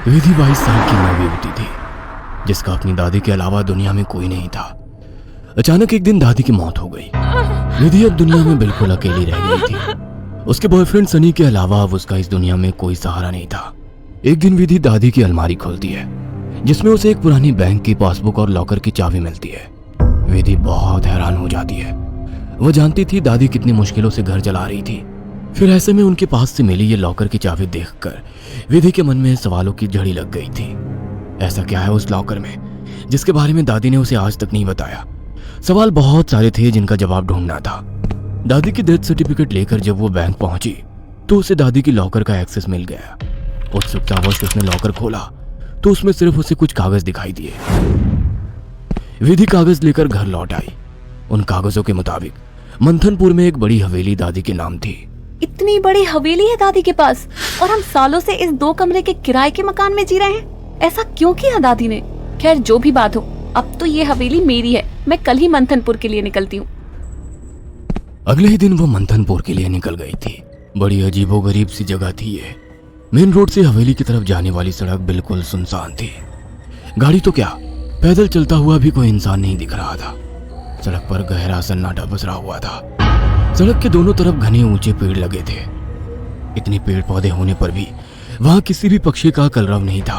विधि 22 साल की नवी होती थी, जिसका अपनी दादी के अलावा दुनिया में कोई नहीं था। अचानक एक दिन दादी की मौत हो गई। विधि अब दुनिया में बिल्कुल अकेली रह गई थी। उसके बॉयफ्रेंड सनी के अलावा अब उसका इस दुनिया में कोई सहारा नहीं था। एक दिन विधि दादी की अलमारी खोलती है, जिसमें उसे एक पुरानी बैंक की पासबुक और लॉकर की चाबी मिलती है। विधि बहुत हैरान हो जाती है। वो जानती थी दादी कितनी मुश्किलों से घर चला रही थी। फिर ऐसे में उनके पास से मिली ये लॉकर की चाबी देखकर विधि के मन में सवालों की झड़ी लग गई थी। ऐसा क्या है उस लॉकर में जिसके बारे में दादी ने उसे आज तक नहीं बताया? सवाल बहुत सारे थे जिनका जवाब ढूंढना था। दादी की डेथ सर्टिफिकेट लेकर जब वो बैंक पहुंची तो उसे दादी की लॉकर का एक्सेस मिल गया। उत्सुकतावश उसने लॉकर खोला तो उसमें सिर्फ उसे कुछ कागज दिखाई दिए। विधि कागज लेकर घर लौट आई। उन कागजों के मुताबिक मंथनपुर में एक बड़ी हवेली दादी के नाम थी। इतनी बड़ी हवेली है दादी के पास और हम सालों से इस 2 कमरे के किराए के मकान में जी रहे हैं। ऐसा क्यों किया दादी ने? खैर जो भी बात हो, अब तो ये हवेली मेरी है। मैं कल ही मंथनपुर के लिए निकलती हूँ। अगले ही दिन वो मंथनपुर के लिए निकल गई थी। बड़ी अजीबोगरीब सी जगह थी ये। मेन रोड से हवेली की तरफ जाने वाली सड़क बिल्कुल सुनसान थी। गाड़ी तो क्या, पैदल चलता हुआ भी कोई इंसान नहीं दिख रहा था। सड़क पर गहरा सन्नाटा पसरा हुआ था। सड़क के दोनों तरफ घने ऊंचे पेड़ लगे थे। इतने पेड़ पौधे होने पर भी वहां किसी भी पक्षी का कलरव नहीं था,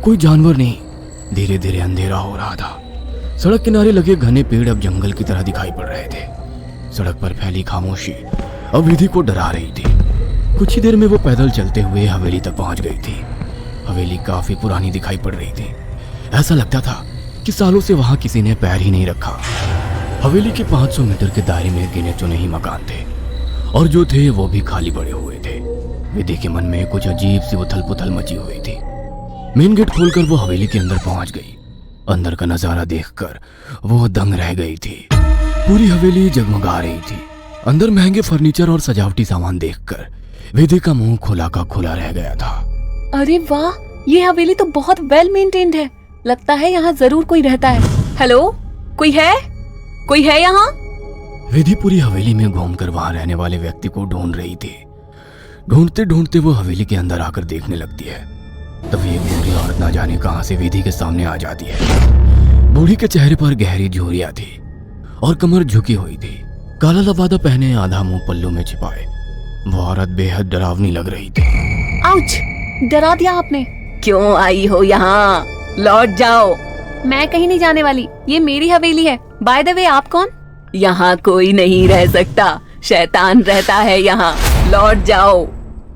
कोई जानवर नहीं। धीरे धीरे अंधेरा हो रहा था। सड़क किनारे लगे घने पेड़ अब जंगल की तरह दिखाई पड़ रहे थे। सड़क पर फैली खामोशी अब विधि को डरा रही थी। कुछ ही देर में वो पैदल चलते हुए हवेली तक पहुंच गई थी। हवेली काफी पुरानी दिखाई पड़ रही थी। ऐसा लगता था कि सालों से वहां किसी ने पैर ही नहीं रखा। हवेली के 500 मीटर के दायरे में गिने चुने ही मकान थे और जो थे वो भी खाली पड़े हुए थे। विधि के मन में कुछ अजीब सी उथल पुथल मची हुई थी। मेन गेट खोलकर वो हवेली के अंदर पहुंच गई। अंदर का नजारा देखकर वो दंग रह गई थी। पूरी हवेली जगमगा रही थी। अंदर महंगे फर्नीचर और सजावटी सामान देखकर विधि का मुंह खुला का खुला रह गया था। अरे वाह, ये हवेली तो बहुत वेल मेंटेन्ड है। लगता है यहाँ जरूर कोई रहता है। हेलो, कोई है? कोई है यहाँ? विधि पूरी हवेली में घूमकर वहां रहने वाले व्यक्ति को ढूंढ रही थी। ढूंढते ढूंढते वो हवेली के अंदर आकर देखने लगती है। तभी एक बूढ़ी औरत ना जाने कहां से विधि के सामने आ जाती है। बूढ़ी के चेहरे पर गहरी झुर्रियां थी और कमर झुकी हुई थी। काला लबादा पहने, आधा मुंह पल्लू में छिपाए, वो औरत बेहद डरावनी लग रही थी। आउच! डरा दिया आपने। क्यों आई हो यहाँ? लौट जाओ। मैं कहीं नहीं जाने वाली, ये मेरी हवेली है। बाय द वे, आप कौन? यहाँ कोई नहीं रह सकता, शैतान रहता है यहाँ। लौट जाओ।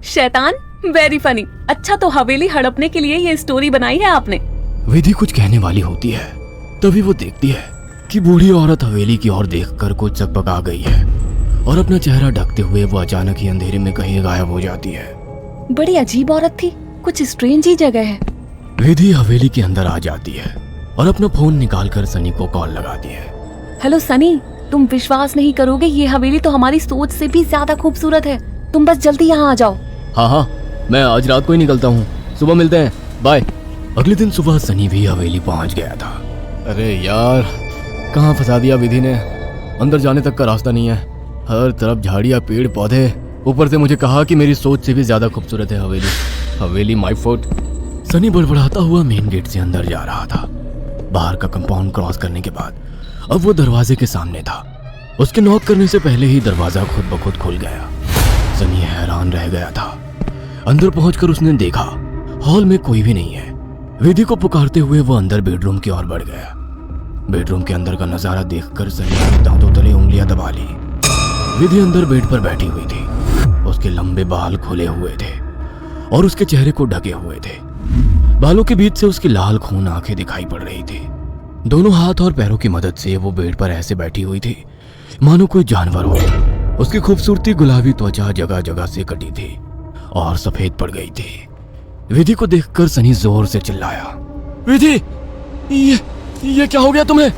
शैतान? Very funny. अच्छा, तो हवेली हड़पने के लिए ये स्टोरी बनाई है आपने? विधि कुछ कहने वाली होती है, तभी वो देखती है कि बूढ़ी औरत हवेली की ओर देखकर कुछ सकपका गई है और अपना चेहरा ढकते हुए वो अचानक ही अंधेरे में कहीं गायब हो जाती है। बड़ी अजीब औरत थी, कुछ स्ट्रेंज ही जगह है। विधि हवेली के अंदर आ जाती है और अपना फोन निकालकर सनी को कॉल लगाती है। हेलो सनी, तुम विश्वास नहीं करोगे, ये हवेली तो हमारी सोच से भी ज्यादा खूबसूरत है। तुम बस जल्दी यहाँ आ जाओ। हाँ, मैं आज रात को ही निकलता हूँ। सुबह मिलते हैं, बाय। अगले दिन सुबह सनी भी हवेली पहुँच गया था। अरे यार, कहाँ फंसा दिया विधि ने। अंदर जाने तक का रास्ता नहीं है। हर तरफ झाड़ियाँ, पेड़ पौधे। ऊपर से मुझे कहा कि मेरी सोच से भी ज्यादा खूबसूरत है हवेली माय फॉल्ट। सनी बड़बड़ाता हुआ मेन गेट से अंदर जा रहा था। बाहर का कंपाउंड क्रॉस करने के बाद अब वो दरवाजे के सामने था। उसके नॉक करने से पहले ही दरवाजा खुद ब खुद खुल गया। सनी हैरान रह गया था। अंदर पहुंचकर उसने देखा हॉल में कोई भी नहीं है। विधि को पुकारते हुए वो अंदर बेडरूम की ओर बढ़ गया। बेडरूम के अंदर का नजारा देखकर सनी ने दांतों तले उंगलियां दबा ली। विधि अंदर बेड पर बैठी हुई थी। उसके लंबे बाल खुले हुए थे और उसके चेहरे को ढके हुए थे। बालों के बीच से उसकी लाल खून आंखें दिखाई पड़ रही थी। दोनों हाथ और पैरों की मदद से वो बेड पर ऐसे बैठी हुई थी मानो कोई जानवर हो। उसकी खूबसूरती गुलाबी त्वचा जगह जगह से कटी थी और सफेद पड़ गई थी। विधि को देखकर सनी जोर से चिल्लाया, विधि, ये क्या हो गया तुम्हें?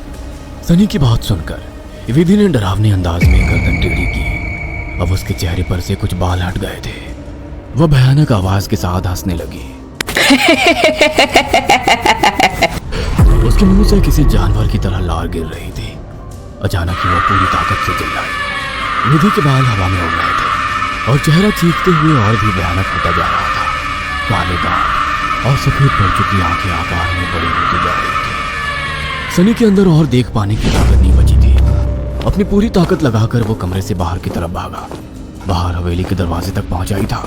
सनी की बात सुनकर विधि ने डरावने अंदाज में गर्दन टेढ़ी की। अब उसके चेहरे पर से कुछ बाल हट गए थे। वह भयानक आवाज के साथ हंसने लगी। उसके मुंह से किसी जानवर की तरह लार गिर रही थी। अचानक ही वह पूरी ताकत से चिल्लाई। विधि के बाल हवा में उड़ रहे थे और चेहरा चीखते हुए और भी भयानक होता जा रहा था। काले दांत, और सफेद पड़ चुकी आंखें आकार में बड़ी होती जा रही थी। सनी के अंदर और देख पाने की ताकत नहीं बची थी। अपनी पूरी ताकत लगाकर वो कमरे से बाहर की तरफ भागा। बाहर हवेली के दरवाजे तक पहुंचा ही था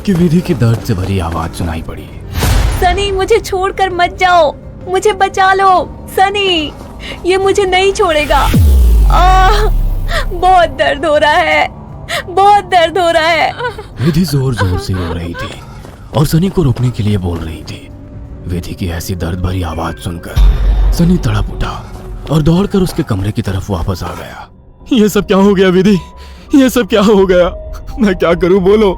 कि विधि की दर्द से भरी आवाज सुनाई पड़ी। सनी, मुझे छोड़कर मत जाओ, मुझे बचा लो। सनी, ये मुझे नहीं छोड़ेगा। बहुत दर्द हो रहा है, बहुत दर्द हो रहा है। विधि जोर जोर से रो रही थी और सनी को रोकने के लिए बोल रही थी। विधि की ऐसी दर्द भरी आवाज सुनकर सनी तड़प उठा और दौड़कर उसके कमरे की तरफ वापस आ गया। ये सब क्या हो गया विधि? ये सब क्या हो गया? मैं क्या करूं, बोलो।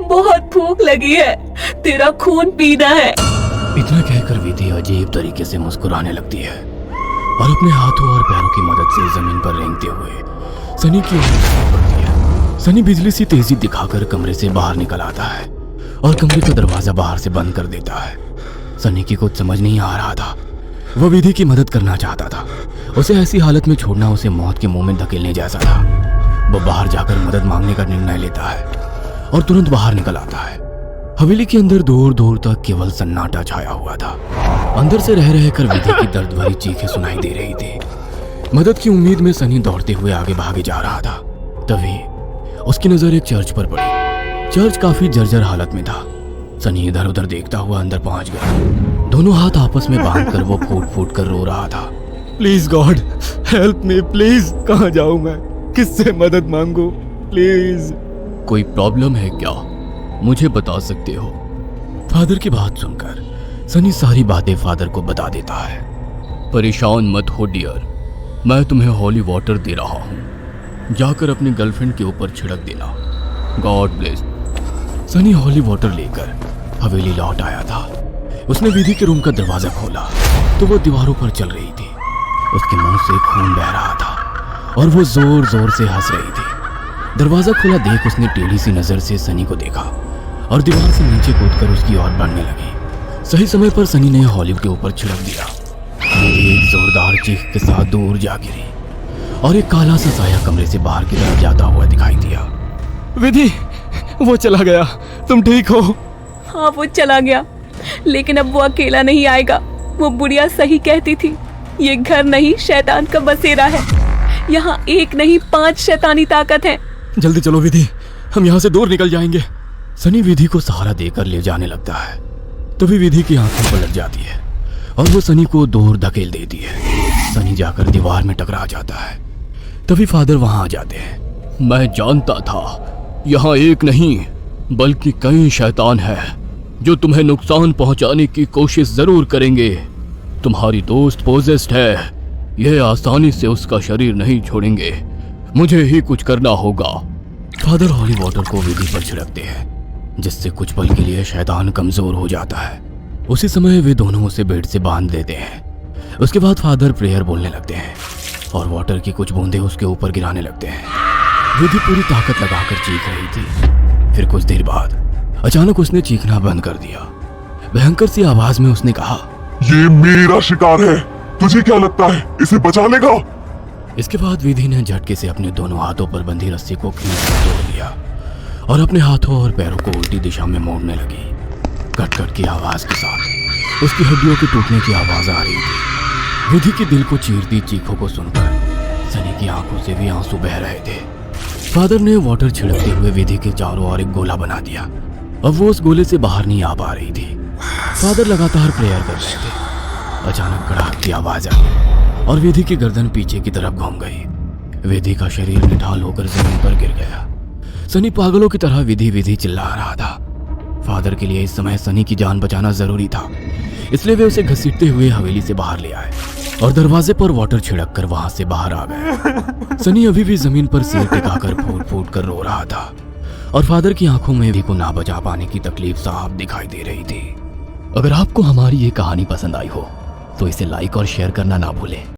बहुत भूख लगी है, तेरा खून पीना है। इतना कहकर विधि अजीब तरीके से मुस्कुराने लगती है और अपने हाथों और पैरों की मदद से जमीन पर रेंगते हुए सनी की ओर बढ़ती है। सनी बिजली सी तेजी दिखाकर कमरे से बाहर निकल आता है और कमरे का दरवाजा बाहर से बंद कर देता है। सनी की कुछ समझ नहीं आ रहा था। वह विधि की मदद करना चाहता था। उसे ऐसी हालत में छोड़ना उसे मौत के मुंह में धकेलने जैसा था। वह बाहर जाकर मदद मांगने का निर्णय लेता है और तुरंत बाहर निकल आता है। हवेली के अंदर दूर दूर तक केवल सन्नाटा छाया हुआ था। अंदर से रह रहकर विधि की दर्द भरी चीखें सुनाई दे रही थी। मदद की उम्मीद में सनी दौड़ते हुए आगे भागे जा रहा था। तभी उसकी नजर एक चर्च पर पड़ी। चर्च काफी जर्जर हालत में था। सनी इधर उधर देखता हुआ अंदर पहुंच गया। दोनों हाथ आपस में बांधकर वो फूट फूट कर रो रहा था। Please God help me, please. कहाँ जाऊं मैं? किससे मदद मांगू? प्लीज। कोई प्रॉब्लम है क्या? मुझे बता सकते हो? फादर की बात सुनकर सनी सारी बातें फादर को बता देता है। परेशान मत हो डियर, मैं तुम्हें हॉली वाटर दे रहा हूँ, जाकर अपनी गर्लफ्रेंड के ऊपर छिड़क देना। God bless. Sunny holy water लेकर हवेली लौट आया था। उसने विधि के रूम का दरवाजा खोला तो वो दीवारों पर चल रही थी। उसके मुंह से खून बह रहा था और वो जोर जोर से हंस रही थी। दरवाजा खुला देख उसने टेढ़ी सी नजर से सनी को देखा और दीवार से नीचे कूदकर उसकी ओर बढ़ने लगी। सही समय पर सनी ने हॉली के ऊपर छिड़क दिया। एक जोरदार चीख के साथ दूर जा गिरी और एक काला सा साया कमरे से बाहर की तरफ जाता हुआ दिखाई दिया। विधि, वो चला गया। तुम ठीक हो? हाँ, वो चला गया, लेकिन अब वो अकेला नहीं आएगा। वो बुढ़िया सही कहती थी, ये घर नहीं शैतान का बसेरा है। यहाँ एक नहीं 5 शैतानी ताकत है। जल्दी चलो विधि, हम यहाँ से दूर निकल जाएंगे। सनी विधि को सहारा देकर ले जाने लगता है। तभी विधि की आंखें पलट जाती है और वो सनी को दूर धकेल देती है। सनी जाकर दीवार में टकरा जाता है। तभी फादर वहां आ जाते हैं। मैं जानता था यहाँ एक नहीं बल्कि कई शैतान है जो तुम्हें नुकसान पहुंचाने की कोशिश जरूर करेंगे। तुम्हारी दोस्त पोजेस्ड है, यह आसानी से उसका शरीर नहीं छोड़ेंगे। मुझे ही कुछ करना होगा। फादर हॉली वाटर को विधि पर छिड़कते हैं जिससे कुछ पल के लिए शैतान कमजोर हो जाता है। उसी समय वे दोनों उसे बेड से बांध देते हैं। उसके बाद फादर प्रेयर बोलने लगते हैं और वाटर की कुछ बूंदें उसके ऊपर गिराने लगते हैं। विधि पूरी ताकत लगाकर चीख रही थी। फिर कुछ देर बाद अचानक उसने चीखना बंद कर दिया। भयंकर सी आवाज में उसने कहा, ये मेरा शिकार है, तुझे क्या लगता है इसे बचा लेगा? इसके बाद विधि ने झटके से अपने दोनों हाथों पर बंधी रस्सी को खींचकर तोड़ लिया और अपने हाथों और पैरों को उल्टी दिशा में मोड़ने लगी। कट कट की आवाज के साथ उसकी हड्डियों के टूटने की आवाज आ रही थी। विधि के दिल को चीरती चीखों को सुनकर सनी की आंखों से भी आंसू बह रहे थे। फादर ने वाटर छिड़कते हुए विधि के चारों ओर एक गोला बना दिया। अब वो उस गोले से बाहर नहीं आ पा रही थी। फादर लगातार प्रेयर कर रहे थे। अचानक कड़ाक की आवाज आई और विधि की गर्दन पीछे की तरफ घूम गई। विधि का शरीर निठाल होकर जमीन पर गिर गया। सनी पागलों की तरह विधि विधि चिल्ला रहा था। फादर के लिए इस समय सनी की जान बचाना जरूरी था, इसलिए वे उसे घसीटते हुए हवेली से बाहर ले आए और दरवाजे पर वाटर छिड़क कर वहां से बाहर आ गए। सनी अभी भी जमीन पर सिर टिकाकर फूट फूट कर रो रहा था और फादर की आंखों में विधि को ना बचा पाने की तकलीफ साफ दिखाई दे रही थी। अगर आपको हमारी ये कहानी पसंद आई हो तो इसे लाइक और शेयर करना ना भूलें।